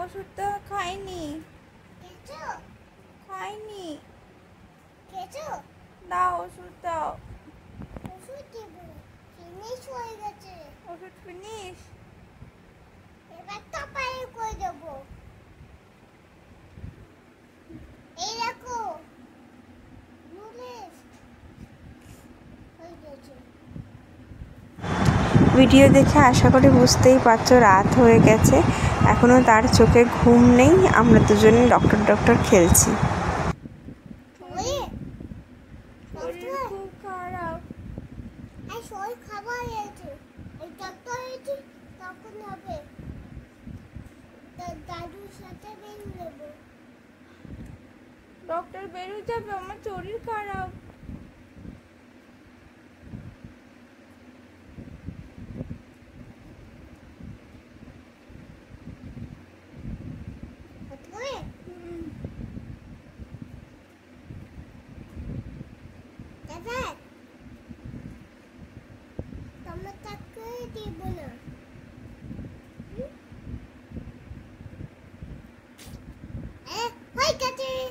ওষুধটা খাইনি, খাইনি। দাও ওষুধ দাও। ওষুধ ফিনিশ। এবার তো পায়ে করে দেবো। এই দেখো ভিডিও দেখে আশা করি বুঝতেই পারছো রাত হয়ে গেছে, এখনো তার চোখে ঘুম নেই। আমরা দুজনে ডক্টর খেলছি। খুব খারাপ। ডক্টর বেরিয়ে যাবে, আমার শরীর খারাপ।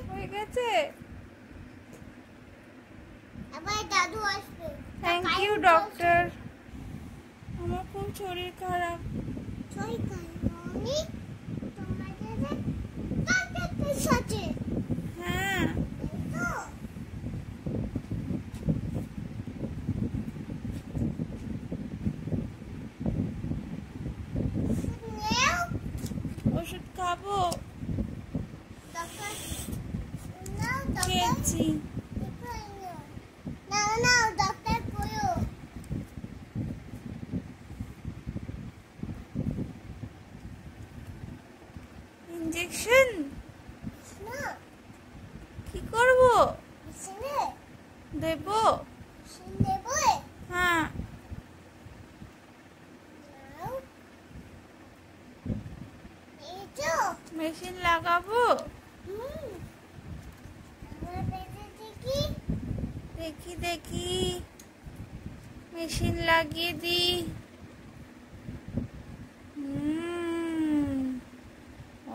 হয়ে গেছে। দাদু আসবে। Thank you doctor. আমার খুব শরীর খারাপ। হ্যাঁ, ওষুধ খাবো, খেয়েছি। ইনজেকশন কি করবো? দেবো? হ্যাঁ। মেশিন লাগাবো? দেখি দেখি, মেশিন লাগিয়ে দি।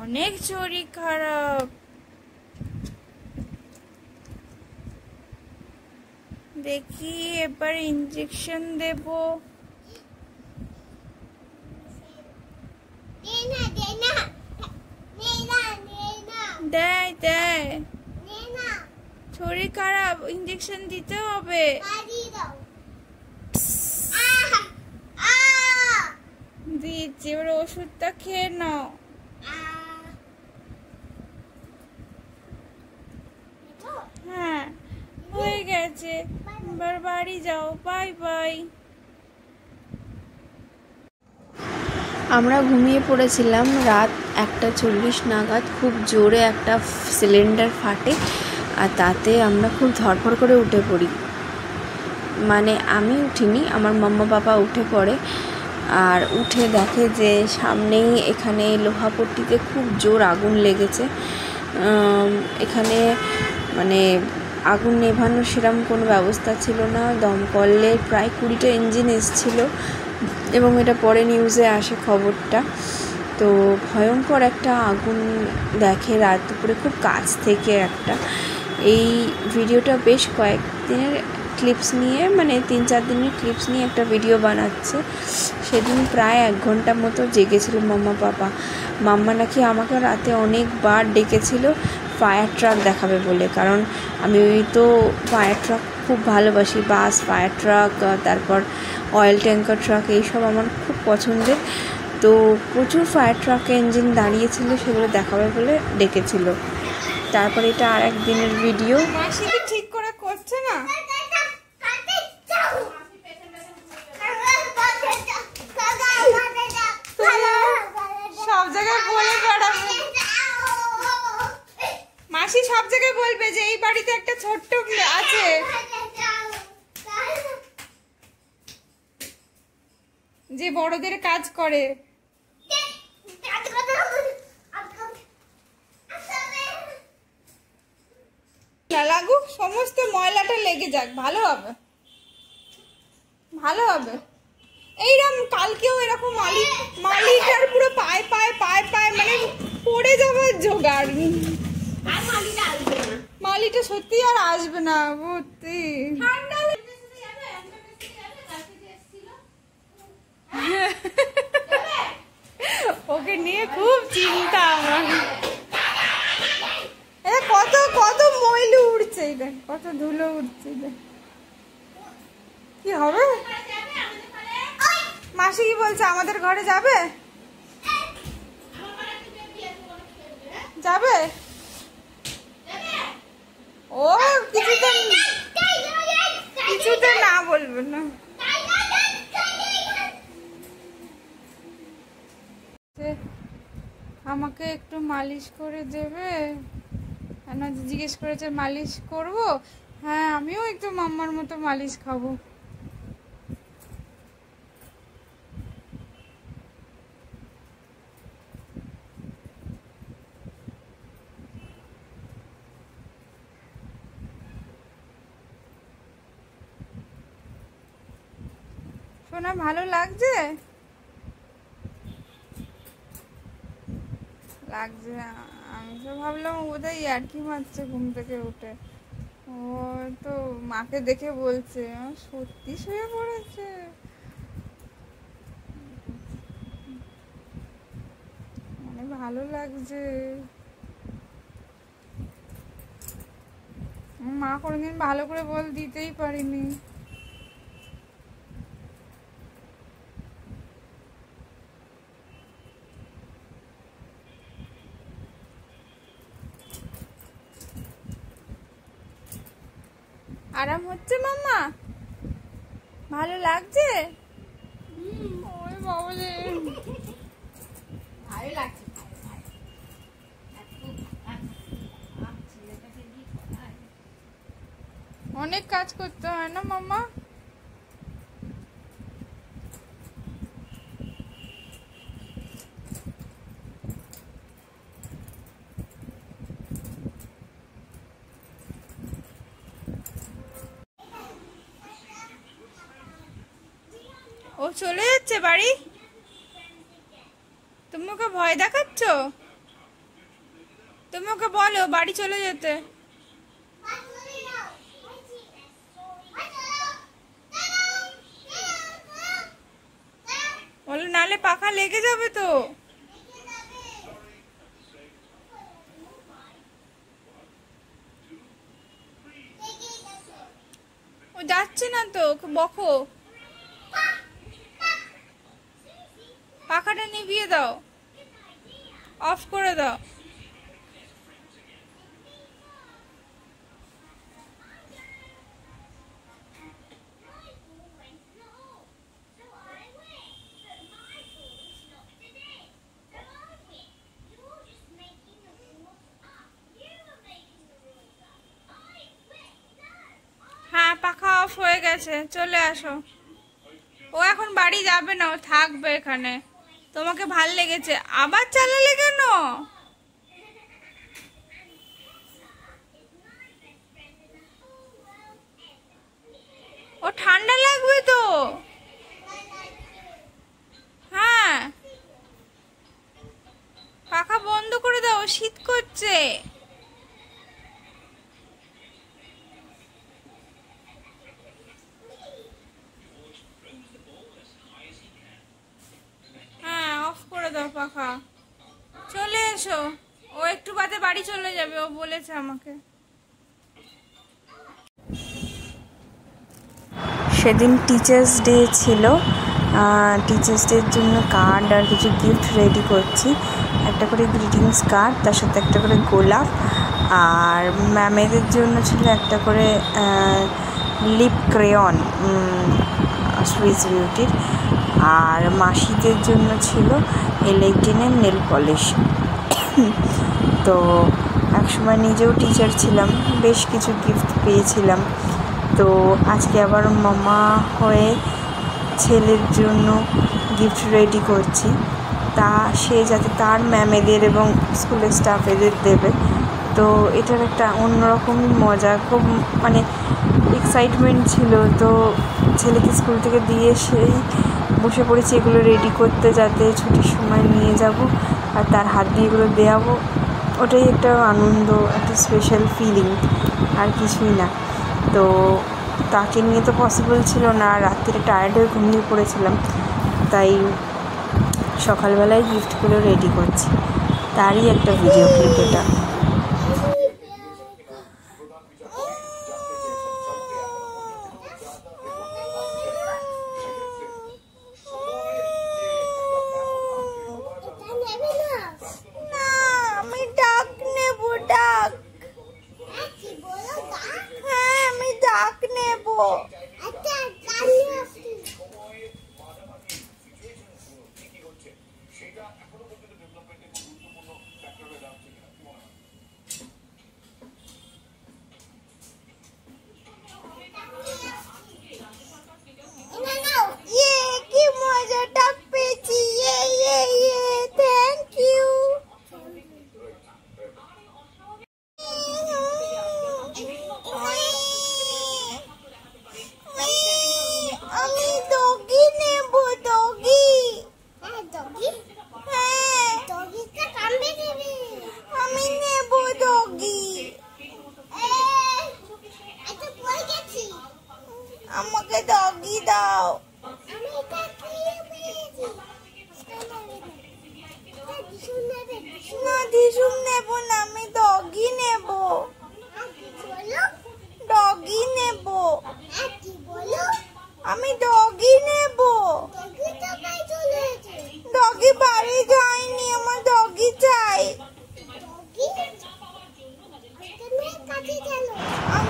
অনেক শরীর খারাপ। দেখি এবার ইনজেকশন দেবো। দেয় দেয়, শরীর খারাপ, ইনজেকশন দিতে হবে। দিচ্ছি, এবার ওষুধটা খেয়ে নাও। হ্যাঁ হয়ে গেছে, এবার বাড়ি যাও। Bye bye. আমরা ঘুমিয়ে পড়েছিলাম রাত 1:40 নাগাদ। খুব জোরে একটা সিলিন্ডার ফাটে, আর তাতে আমরা খুব ধড়ফড় করে উঠে পড়ি। মানে আমি উঠিনি, আমার মাম্মা বাবা উঠে পড়ে, আর উঠে দেখে যে সামনেই এখানে লোহাপট্টিতে খুব জোর আগুন লেগেছে। এখানে মানে আগুন নেভানোর সেরকম কোনো ব্যবস্থা ছিল না। দমকলের প্রায় 20টা ইঞ্জিন এসেছিলো, এবং এটা পরে নিউজে আসে খবরটা। তো ভয়ঙ্কর একটা আগুন দেখে রাত দুপুরে খুব কাছ থেকে একটা। এই ভিডিওটা বেশ কয়েকদিনের ক্লিপস নিয়ে, মানে 3-4 দিনের ক্লিপস নিয়ে একটা ভিডিও বানাচ্ছে। সেদিন প্রায় 1 ঘন্টা মতো জেগেছিল মাম্মা পাপা। মাম্মা নাকি আমাকে রাতে অনেকবার ডেকেছিল ফায়ার ট্রাক দেখাবে বলে, কারণ আমি তো ফায়ার ট্রাক খুব ভালোবাসি। বাস, ফায়ার ট্রাক, তারপর অয়েল ট্যাঙ্কার ট্রাক, এইসব আমার খুব পছন্দের। তো প্রচুর ফায়ার ট্রাকে ইঞ্জিন দাঁড়িয়েছিল, সেগুলো দেখাবে বলে ডেকেছিল। তারপর এটা আর একদিনের ভিডিও। মাসি কি ঠিক করে করছে না? সব জায়গায় বলে বেড়াবো, মাসি সব জায়গায় বলবে যে এই বাড়িতে একটা ছোট্ট আছে। যে বড়দের কাজ করে। লাগুক, সমস্ত ময়লাটা লেগে যাক, ভালো হবে, ভালো হবে। এইরকম কালকেও এরকম মালিকার পুরো পায়ে জোগাড়। মালিটা সত্যি আর আসবে না ভর্তি। ওকে নিয়ে খুব চিন্তা আমার। কত কত ময়লা উড়ছে, দেখ কত ধুলো উড়ছে। কি হবে? মাসি কি বলছে, আমাদের ঘরে যাবে? যাবে ও? কিছুতে না বলবে না। আমাকে একটু মালিশ করে দেবে? জিজ্ঞেস করেছে মালিশ করব। হ্যাঁ, আমিও একটু মাম্মার মতো মালিশ খাবো। শোনা, ভালো লাগছে? লাগছে। আমি তো ভাবলাম বোধহয় ইয়ার্কি মারছে ঘুম থেকে উঠে। ও তো মাকে দেখে বলছে সত্যি শুয়ে পড়েছে। মানে ভালো লাগছে। মা কোনোদিন ভালো করে বল দিতেই পারিনি। আরাম হচ্ছে মাম্মা? ভালো লাগছে? ওই বাবা রে, ভালো লাগছে। অনেক কাজ করতে হয় না মাম্মা? ও চলে যাচ্ছে বাড়ি? তুমি ওকে ভয় দেখাচ্ছ? তুমি ওকে বলো বাড়ি চলে যেতে। বলো, নালে পাখা লেগে যাবে তো। ও যাচ্ছে না তো, ওকে বকো। পাখাটা নিভিয়ে দাও, অফ করে দাও। হ্যাঁ, পাখা অফ হয়ে গেছে, চলে আসো। ও এখন বাড়ি যাবে না, ও থাকবে এখানে। তোমাকে ভাল লেগেছে, আবার চালালে কেন? ও ঠান্ডা লাগবে তো। হ্যাঁ, পাখা বন্ধ করে দাও, শীত করছে। হ্যাঁ, অফ করে দাও পাখা। চলে এসো, ও একটু বাদে বাড়ি চলে যাবে, ও বলেছে আমাকে। সেদিন টিচার্স ডে ছিল। টিচার্স ডের জন্য কার্ড আর কিছু গিফট রেডি করছি। একটা করে গ্রিটিংস কার্ড, তার সাথে একটা করে গোলাপ, আর ম্যামেদের জন্য ছিল একটা করে লিপ ক্রেয়ন সুইস বিউটির, আর মাসিদের জন্য ছিল L18-এর নেল পলিশ। তো একসময় নিজেও টিচার ছিলাম, বেশ কিছু গিফট পেয়েছিলাম। তো আজকে আবার মামা হয়ে ছেলের জন্য গিফট রেডি করছি, তা সে যাতে তার ম্যামেদের এবং স্কুলের স্টাফেদের দেবে। তো এটার একটা অন্যরকমই মজা, খুব মানে এক্সাইটমেন্ট ছিল। তো ছেলেকে স্কুল থেকে দিয়ে সেই বসে পড়েছি এগুলো রেডি করতে, যাতে ছুটির সময় নিয়ে যাব আর তার হাত দিয়ে এগুলো দেওয়াবো। ওটাই একটা আনন্দ, একটা স্পেশাল ফিলিং, আর কিছুই না। তো তাকে নিয়ে তো পসিবল ছিল না, রাত্রিরে টায়ার্ড হয়ে ঘুমিয়ে পড়েছিলাম, তাই সকালবেলায় গিফটগুলো রেডি করছি, তারই একটা ভিডিও ক্লিপ এটা। আমি ডাক নেব, ডাক। হ্যাঁ, আমি ডাক নেব। কি মজা, ডাক পেয়েছি। Thank you. আমি ডগি নেব, ডগি। হ্যাঁ, আমি নেব ডগি। আমাকে ডগি দাও। না, দিশুম নেব না, আমি ডগি নেব, ডগি নেব, আমি ডগি নেব। ডগি বাড়ি যায়নি, আমার ডগি চাই।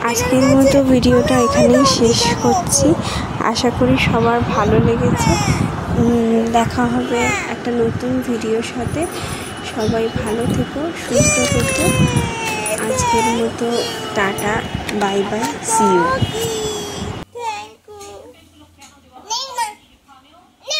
আজকের মতো ভিডিওটা এখানেই শেষ করছি। আশা করি সবার ভালো লেগেছে। দেখা হবে একটা নতুন ভিডিওর সাথে। সবাই ভালো থেকো, সুস্থ থেকো। আজকের মতো tata, bye bye, see you.